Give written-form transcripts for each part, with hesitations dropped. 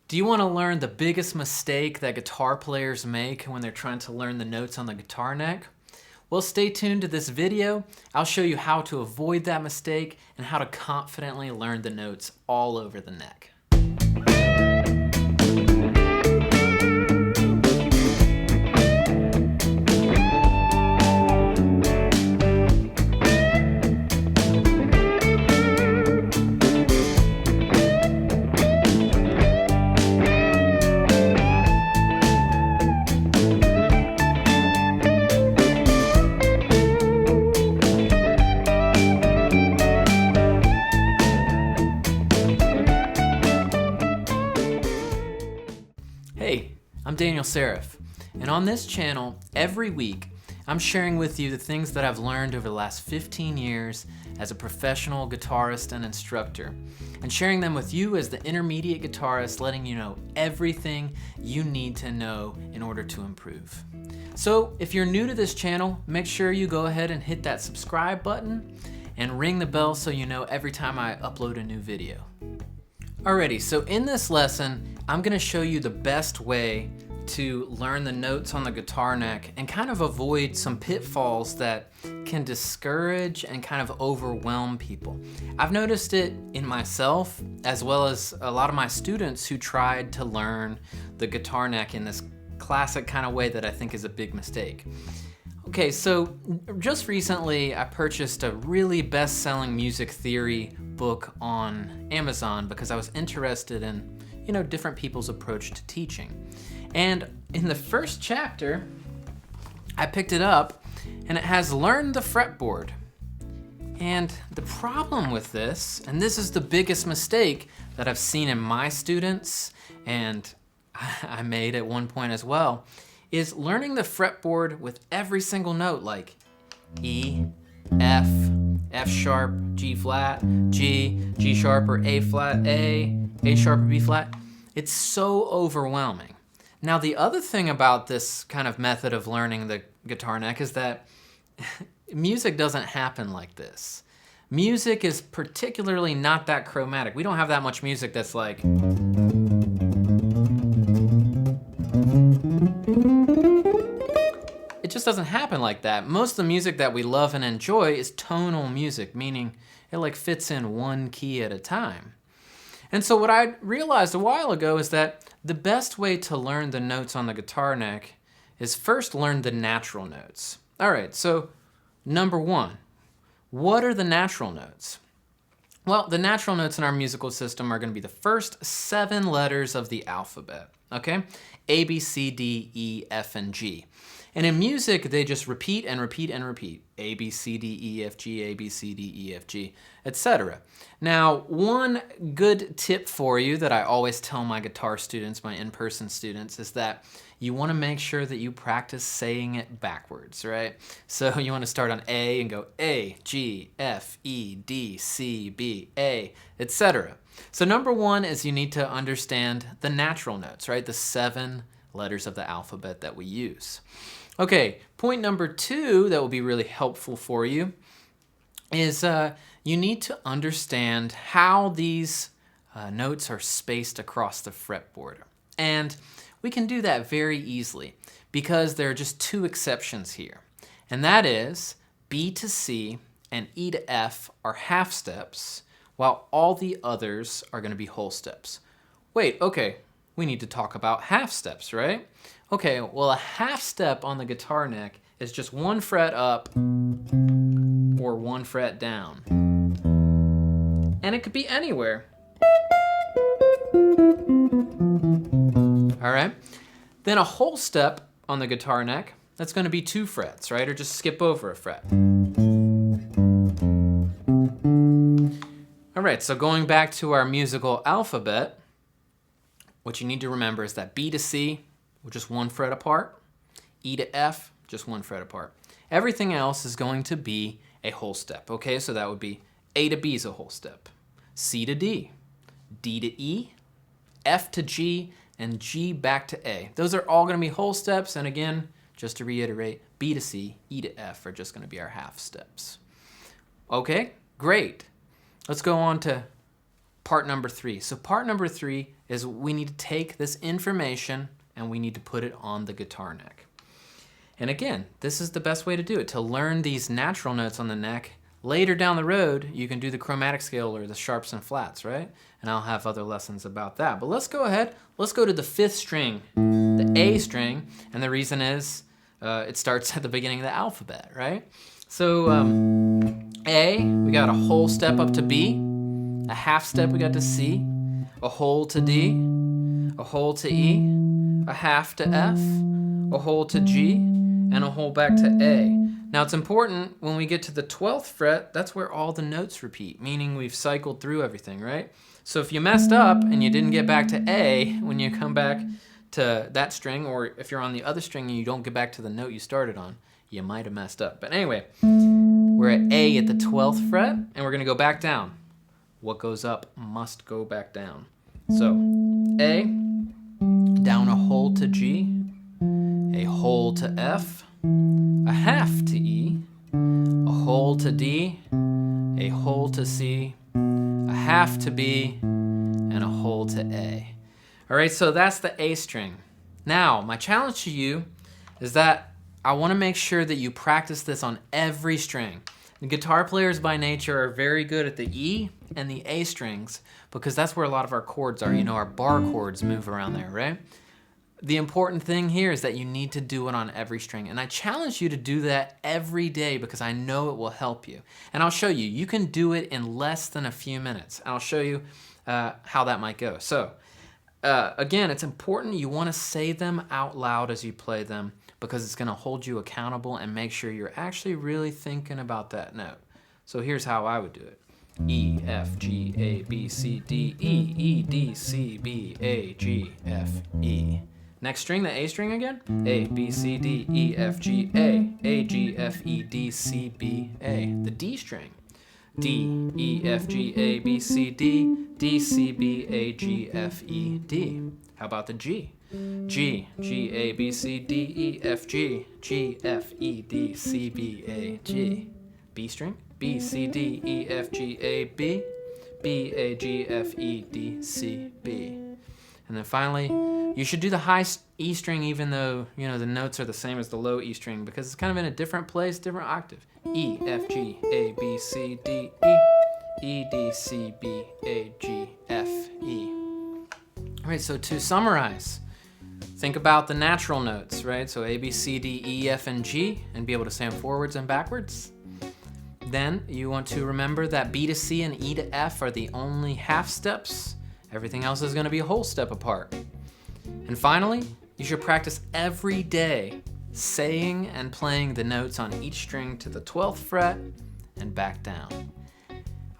Do you want to learn the biggest mistake that guitar players make when they're trying to learn the notes on the guitar neck? Well, stay tuned to this video. I'll show you how to avoid that mistake and how to confidently learn the notes all over the neck. Hey, I'm Daniel Seriff, and on this channel, every week, I'm sharing with you the things that I've learned over the last 15 years as a professional guitarist and instructor, and sharing them with you as the intermediate guitarist, letting you know everything you need to know in order to improve. So if you're new to this channel, make sure you go ahead and hit that subscribe button and ring the bell so you know every time I upload a new video. Alrighty, so in this lesson, I'm gonna show you the best way to learn the notes on the guitar neck and kind of avoid some pitfalls that can discourage and kind of overwhelm people. I've noticed it in myself as well as a lot of my students who tried to learn the guitar neck in this classic kind of way that I think is a big mistake. Okay, so just recently I purchased a really best-selling music theory book on Amazon because I was interested in, different people's approach to teaching. And in the first chapter, I picked it up and it has learn the fretboard. And the problem with this, and this is the biggest mistake that I've seen in my students and I made at one point as well, is learning the fretboard with every single note like E, F, F sharp, G flat, G, G sharp or A flat, A sharp or B flat. It's so overwhelming. Now the other thing about this kind of method of learning the guitar neck is that music doesn't happen like this. Music is particularly not that chromatic. We don't have that much music that's like, it just doesn't happen like that. Most of the music that we love and enjoy is tonal music, meaning it like fits in one key at a time. And so what I realized a while ago is that the best way to learn the notes on the guitar neck is first learn the natural notes. All right, so number one, what are the natural notes? Well, the natural notes in our musical system are going to be the first 7 letters of the alphabet, okay? A, B, C, D, E, F, and G. And in music, they just repeat and repeat and repeat. A, B, C, D, E, F, G, A, B, C, D, E, F, G, etc. Now, one good tip for you that I always tell my guitar students, my in-person students, is that you want to make sure that you practice saying it backwards, right? So you want to start on A and go A, G, F, E, D, C, B, A, etc. So number one is you need to understand the natural notes, right? The 7 letters of the alphabet that we use. Okay, point number 2 that will be really helpful for you is you need to understand how these notes are spaced across the fretboard. And we can do that very easily because there are just 2 exceptions here. And that is B to C and E to F are half steps, while all the others are going to be whole steps. Wait, okay, we need to talk about half steps, right? Okay, well, a half step on the guitar neck is just 1 fret up or 1 fret down. And it could be anywhere. All right, then a whole step on the guitar neck, that's going to be 2 frets, right? Or just skip over a fret. All right, so going back to our musical alphabet, what you need to remember is that B to C, just 1 fret apart, E to F, just 1 fret apart. Everything else is going to be a whole step, okay? So that would be A to B is a whole step, C to D, D to E, F to G, and G back to A. Those are all going to be whole steps, and again, just to reiterate, B to C, E to F are just going to be our half steps. Okay, great. Let's go on to part number 3. So part number 3 is we need to take this information and we need to put it on the guitar neck. And again, this is the best way to do it, to learn these natural notes on the neck. Later down the road, you can do the chromatic scale or the sharps and flats, right? And I'll have other lessons about that. But let's go ahead. Let's go to the 5th string, the A string. And the reason is it starts at the beginning of the alphabet, right? So A, we got a whole step up to B, a half step we got to C, a whole to D, a whole to E, a half to F, a whole to G, and a whole back to A. Now it's important when we get to the 12th fret, that's where all the notes repeat, meaning we've cycled through everything, right? So if you messed up and you didn't get back to A when you come back to that string, or if you're on the other string and you don't get back to the note you started on, you might have messed up. But anyway, we're at A at the 12th fret, and we're gonna go back down. What goes up must go back down. So A, down a whole to G, a whole to F, a half to E, a whole to D, a whole to C, a half to B, and a whole to A. All right, so that's the A string. Now, my challenge to you is that I want to make sure that you practice this on every string. The guitar players by nature are very good at the E and the A strings because that's where a lot of our chords are. You know, our bar chords move around there, right? The important thing here is that you need to do it on every string. And I challenge you to do that every day because I know it will help you. And I'll show you. You can do it in less than a few minutes. And I'll show you how that might go. So again, it's important you want to say them out loud as you play them because it's going to hold you accountable and make sure you're actually really thinking about that note. So here's how I would do it. E, F, G, A, B, C, D, E, E, D, C, B, A, G, F, E. Next string, the A string again. A, B, C, D, E, F, G, A, G, F, E, D, C, B, A. The D string. D, E, F, G, A, B, C, D, D, C, B, A, G, F, E, D. How about the G? G, G, A, B, C, D, E, F, G, G, F, E, D, C, B, A, G. B string. B, C, D, E, F, G, A, B, B, A, G, F, E, D, C, B. And then finally, you should do the high E string even though, you know, the notes are the same as the low E string because it's kind of in a different place, different octave. E, F, G, A, B, C, D, E, E, D, C, B, A, G, F, E. All right, so to summarize, think about the natural notes, right? So A, B, C, D, E, F, and G, and be able to say them forwards and backwards. Then you want to remember that B to C and E to F are the only half steps. Everything else is going to be a whole step apart. And finally, you should practice every day saying and playing the notes on each string to the 12th fret and back down.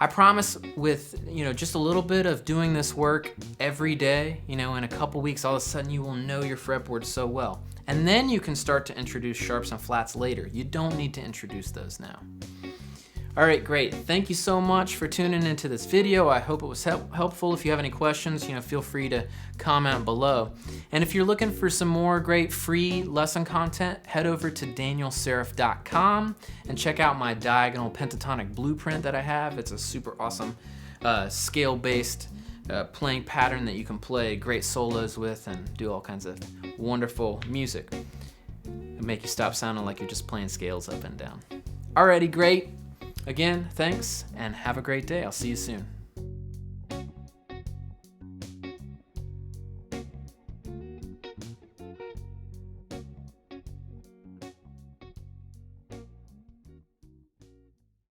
I promise with, you know, just a little bit of doing this work every day, you know, in a couple weeks, all of a sudden you will know your fretboard so well. And then you can start to introduce sharps and flats later. You don't need to introduce those now. All right, great. Thank you so much for tuning into this video. I hope it was helpful. If you have any questions, you know, feel free to comment below. And if you're looking for some more great free lesson content, head over to danielseriff.com and check out my diagonal pentatonic blueprint that I have. It's a super awesome scale-based playing pattern that you can play great solos with and do all kinds of wonderful music. It'll make you stop sounding like you're just playing scales up and down. Alrighty, great. Again, thanks, and have a great day. I'll see you soon.